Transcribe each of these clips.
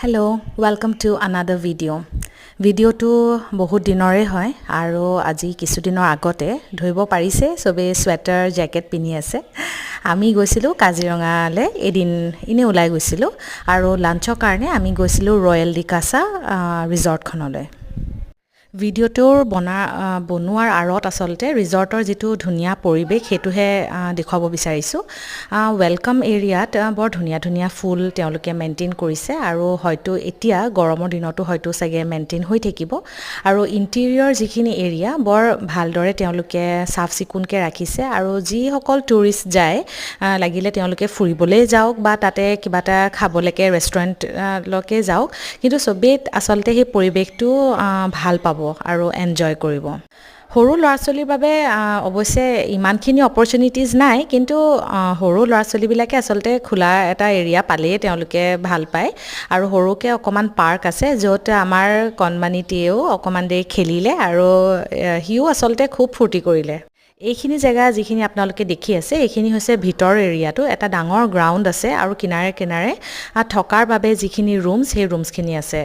Hello, welcome to another video. ভিডিওটো বহুত দিনৰে হয় আৰু আজি কিছু দিনৰ আগতে ধৰিব পাৰিছে সবে সোৱেটাৰ জ্যাকেট পিন্ধি আছে আমি গৈছিলো কাজিৰঙালে এদিন ইনে ওলাই গৈছিলো আৰু লাঞ্চৰ কাৰণে আমি গৈছিলো ৰয়েল ডিকাসা ৰিজৰ্টখনলৈ ভিডিওটোৰ বনোৱাৰ আৰত আসলতে ৰিজৰ্টৰ যেটো ধুনিয়া পৰিবেশ হেতুহে দেখাব বিচাৰিছো ওয়েলকাম এৰিয়াত বৰ ধুনিয়া ধুনিয়া ফুল তেওঁলোকে মেইনটেইন কৰিছে আৰু হয়তো এতিয়া গৰমৰ দিনতো হয়তো সাগে মেইনটেইন হৈ থাকিব আৰু ইন্টেৰিয়ৰ যিখিনি এৰিয়া বৰ ভালদৰে তেওঁলোকে সাফ চিকুণকে ৰাখিছে আৰু যি সকল টুৰিষ্ট যায় লাগিলে তেওঁলোকে ফুৰিবলৈ যাওক বা তাতে কিবাটা খাবলৈকে ৰেষ্টুৰেন্ট লকে যাওক কিন্তু সবে আসলতে সেই পৰিবেশটো ভাল পাব আৰু এনজয় কৰিব সৰু ল'ৰা-ছোৱালীৰ বাবে অৱশ্যে ইমানখিনি অপৰচুনিটিজ নাই কিন্তু সৰু ল'ৰা-ছোৱালীবিলাকে আসলতে খোলা এটা এৰিয়া পালেই তেওঁলোকে ভাল পায় আৰু সৰুকে অকমান পাৰ্ক আছে য'ত আমাৰ কনমানিটিয়েও অকমান দেৰি খেলিলে আৰু হিও আসলতে খুব ফূৰ্তি কৰিলে এইখিনি জায়গা যিখিনি আপোনালোকে দেখি আছে এইখিনি হৈছে ভিতৰ এৰিয়াটো এটা ডাঙৰ গ্ৰাউণ্ড আছে আৰু কিনাৰে কিনাৰে থকাৰ বাবে যিখিনি ৰুমছ সেই ৰুমছখিনি আছে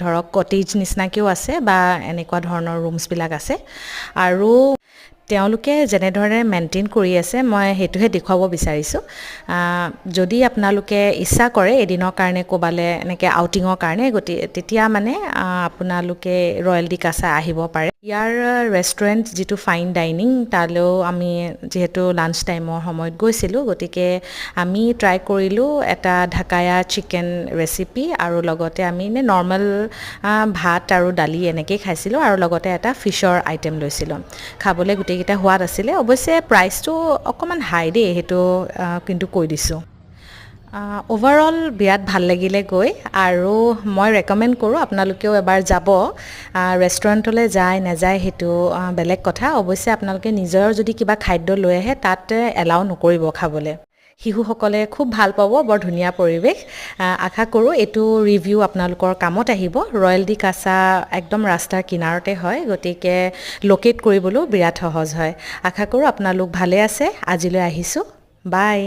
ধৰক কটেজ নিচিনাকেও আছে বা এনেকুৱা ধৰণৰ ৰুমছ বিলাক আছে আৰু তেওঁলোকে যেনে ধৰণে মেইনটেইন কৰি আছে মই হেতুহে দেখুৱাব বিচাৰিছো যদি আপোনালোকে ইচ্ছা কৰে এদিনৰ কাৰণে কোবালে এনেকে আউটিঙৰ কাৰণে তেতিয়া মানে আপোনালোকে ৰয়েল ডিকাসা আহিব পাৰে ইয়াৰ ৰেষ্টুৰেন্ট যেটো ফাইন ডাইনিং তালেও আমি যেহেতু লাঞ্চ টাইমৰ সময়ত গৈছিলো গতিকে আমি ট্ৰাই কৰিলো এটা ঢাকায়া চিকেন ৰেচিপি আৰু লগতে আমি নৰমাল ভাত আৰু দালি এনেকে খাইছিলো আৰু লগতে এটা ফিশৰ আইটেম লৈছিলো খাবলৈ গোটেইকেইটা হোৱাদ আছিল অৱশ্যে প্ৰাইচটো অকমান হাই দে হেতু কিন্তু কৈ দিছো ওভাৰঅল বিৰাট ভাল লাগিলে গৈ আৰু মই ৰেকমেন্ড কৰো আপোনালোকেও এবাৰ যাব ৰেষ্টুৰেন্টলৈ যায় না যায় হেতু বেলেগ কথা অৱশ্যে আপোনালোকে নিজৰ যদি কিবা খাদ্য লৈ আহে তাত এলাউ নকৰিব খাবলৈ হিহুসকলে খুব ভাল পাব বৰ ধুনিয়া পৰিবেশ আশা কৰো এটো ৰিভিউ আপোনালোকৰ কামত আহিব ৰয়েল ডিকাসা একদম ৰাস্তাৰ কিনাৰতে হয় গতিকে লোকেট কৰিবলৈ বিৰাট সহজ হয় আশা কৰো আপোনালোক ভালে আছে আজিলৈ আহিছো বাই